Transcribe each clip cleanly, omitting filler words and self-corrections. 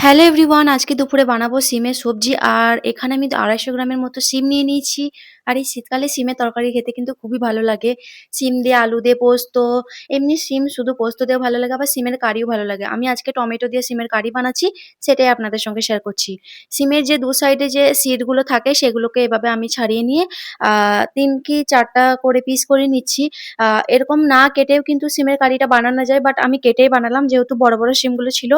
Hello everyone, আজকে দুপুরে বানাবো সিমের সবজি। আর এখানে আমি ২৫০ গ্রামের মতো সিম নিয়ে নিয়েছি। আর এই শীতকালে সিমের তরকারি খেতে কিন্তু খুবই ভালো লাগে। সিম দিয়ে, আলু দিয়ে পোস্ত, এমনি সিম শুধু পোস্ত দিয়েও ভালো লাগে, আবার সিমের কারিও ভালো লাগে। আমি আজকে টমেটো দিয়ে সিমের কারি বানাচ্ছি, সেটাই আপনাদের সঙ্গে শেয়ার করছি। সিমের যে ২ সাইডে যে সিডগুলো থাকে সেগুলোকে এভাবে আমি ছাড়িয়ে নিয়ে ৩ কি ৪ টা করে পিস করে নিচ্ছি। আ এরকম না কেটেও কিন্তু সিমের কারিটা বানানো যায়, বাট আমি কেটেই বানালাম যেহেতু বড়, বড় সিমগুলো ছিল।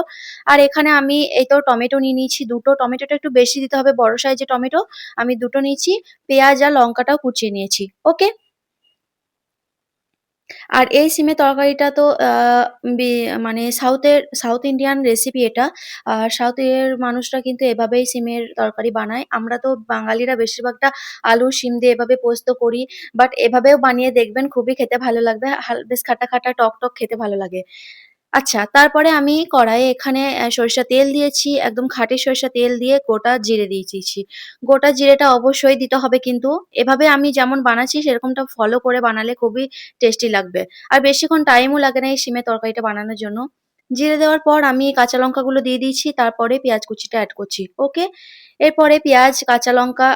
আর এখানে আমি এই তো টমেটো নিয়ে নিয়েছি ২ টো। টমেটোটা একটু বেশি দিতে হবে, বড় সাইজের টমেটো। আমি ২ টো নিয়েছি। পেঁয়াজ আর লঙ্কাটাও কুচিয়ে নিয়েছি। ওকে? আর এই সিমের তরকারিটা তো বি মানে সাউথ ইন্ডিয়ান রেসিপি এটা। আর সাউথের মানুষরা কিন্তু এভাবেই সিমের তরকারি বানায়। আমরা তো বাঙালিরা বেশিরভাগটা আলু, শিম দিয়ে এভাবে পোস্ত করি। বাট এভাবেও বানিয়ে দেখবেন, খুবই খেতে ভালো লাগবে। বেশ খাটা, খাটা, টক, টক খেতে ভালো লাগে। আচ্ছা, তারপরে আমি কড়াইয়ে এখানে সরিষার তেল দিয়েছি। একদম খাঁটি সরিষার তেল দিয়ে গোটা জিরে দিয়ে দিয়েছি। গোটা জিরেটা অবশ্যই দিতে হবে কিন্তু। এভাবে আমি যেমন বানাচ্ছি সেরকমটা ফলো করে বানালে খুবই টেস্টি লাগবে। আর বেশিক্ষণ টাইমও লাগে না এই সিমের তরকারিটা বানানোর জন্য। জিরে দেওয়ার পর আমি কাঁচা লঙ্কাগুলো দিয়ে দিয়েছি। তারপরে পেঁয়াজ কুচিটা এড করছি। ওকে? এরপরে পেঁয়াজ, কাঁচা লঙ্কা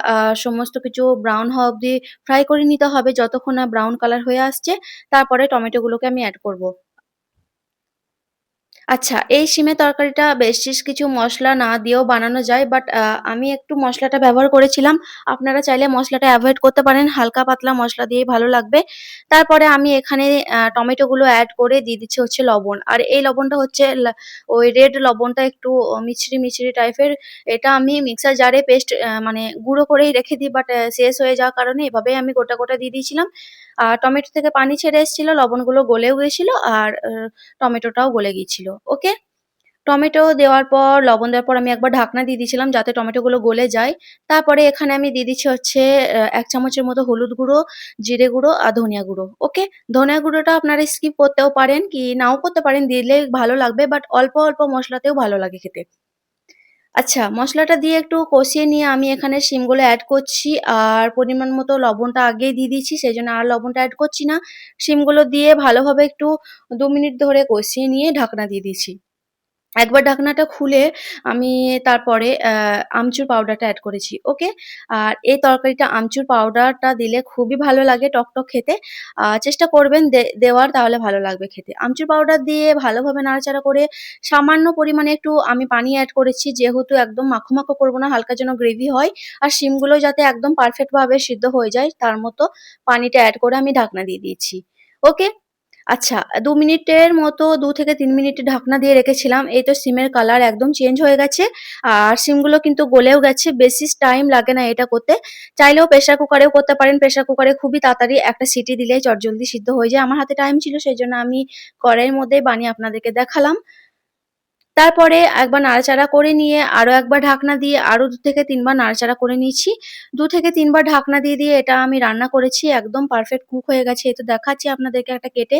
সমস্ত কিছু ব্রাউন হওয়া অব্দি ফ্রাই করে নিতে হবে যতক্ষণ না ব্রাউন কালার হয়ে আসছে। তারপরে টমেটোগুলোকে আমি এড করব। আচ্ছা, এই শিমের তরকারিটা বেশ কিছু মসলা না দিয়েও বানানো যায়। বাট আমি একটু মসলাটা ব্যবহার করেছিলাম। আপনারা চাইলে মসলাটা এভয়েড করতে পারেন। হালকা পাতলা মসলা দিয়েই ভালো লাগবে। তারপরে আমি এখানে টমেটোগুলো এড করে দিয়ে দিচ্ছি হচ্ছে লবণ। আর এই লবণটা হচ্ছে ওই রেড লবণটা একটু মিছরি, মিছরি টাইপের। এটা আমি মিক্সার জারে পেস্ট মানে গুঁড়ো করেই রেখে দিই, বাট শেষ হয়ে যাওয়ার কারণে এভাবেই আমি গোটা, গোটা দিয়ে দিয়েছিলাম। টমেটো থেকে পানি ছেড়ে এসেছিল, লবণগুলো গলেও গেছিল, আর টমেটোটাও গলে গিয়েছিল। ওকে? টমেটো দেওয়ার পর, লবণ দেওয়ার পর আমি একবার ঢাকনা দিয়ে দিয়েছিলাম যাতে টমেটোগুলো গলে যায়। তারপরে এখানে আমি দিয়ে দিচ্ছি হচ্ছে ১ চামচের মতো হলুদ গুঁড়ো, জিরে গুঁড়ো আর ধনিয়া গুঁড়ো। ওকে? ধনিয়া গুঁড়োটা আপনারা স্কিপ করতেও পারেন কি নাও করতে পারেন, দিলে ভালো লাগবে, বাট অল্প, অল্প মসলাতেও ভালো লাগে খেতে। আচ্ছা, মসলাটা দিয়ে একটু কষিয়ে নিয়ে আমি এখানে শিমগুলো এড করছি। আর পরিমাণ মতো লবণটা আগেই দিয়ে দিয়েছি, সেজন্য আর লবণটা এড করছি না। শিমগুলো দিয়ে ভালোভাবে একটু ২ মিনিট ধরে কষিয়ে নিয়ে ঢাকনা দিয়ে দিয়েছি। একবার ঢাকনাটা খুলে আমি তারপরে আমচুর পাউডারটা এড করেছি। ওকে? আর এই তরকারিটা আমচুর পাউডারটা দিলে খুবই ভালো লাগে টকটক খেতে। চেষ্টা করবেন দেওয়ার, তাহলে ভালো লাগবে খেতে। আমচুর পাউডার দিয়ে ভালোভাবে নাড়াচাড়া করে সামান্য পরিমাণে একটু আমি পানি এড করেছি, যেহেতু একদম মাখো, মাখো করব না, হালকা যেন গ্রেভি হয়। আর শিমগুলো যাতে একদম পারফেক্ট ভাবে সিদ্ধ হয়ে যায় তার মতো পানিটা এড করে আমি ঢাকনা দিয়ে দিয়েছি। ওকে? আচ্ছা, ২ মিনিটের মতো ২ থেকে ৩ মিনিট ঢাকনা দিয়ে রেখেছিলাম। এই তো সিমের কালার একদম চেঞ্জ হয়ে গেছে। আর সিমগুলো কিন্তু গলেও গেছে। বেশি টাইম লাগে না এটা করতে। চাইলেও প্রেশার কুকারেও করতে পারেন। প্রেশার কুকারে খুবই তাড়াতাড়ি একটা সিটি দিলেই চটজলদি সিদ্ধ হয়ে যায়। আমার হাতে টাইম ছিল সেজন্য আমি কড়াইয়ের মধ্যেই বানিয়ে আপনাদেরকে দেখালাম। তারপরে একবার নাড়াচাড়া করে নিয়ে আরো একবার ঢাকনা দিয়ে আরো ২ থেকে ৩ বার নাড়াচাড়া করে নিয়েছি। ২ থেকে ৩ বার ঢাকনা দিয়ে এটা আমি রান্না করেছি। একদম পারফেক্ট কুক হয়ে গেছে। এই তো দেখাচ্ছি আপনাদেরকে একটা কেটে।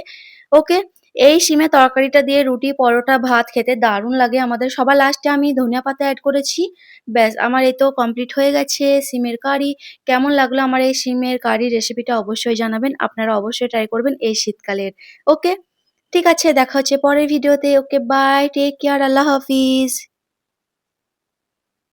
ওকে? এই শিমের তরকারিটা দিয়ে রুটি, পরোটা, ভাত খেতে দারুণ লাগে আমাদের। সবার লাস্টে আমি ধনিয়া পাতা এড করেছি। ব্যাস, আমার এই তো কমপ্লিট হয়ে গেছে সিমের কারি। কেমন লাগলো আমার এই সিমের কারি রেসিপিটা অবশ্যই জানাবেন। আপনারা অবশ্যই ট্রাই করবেন এই শীতকালের। ওকে? ঠিক আছে, দেখা হচ্ছে পরের ভিডিওতে। Okay, bye. Take care. আল্লাহ হাফিজ।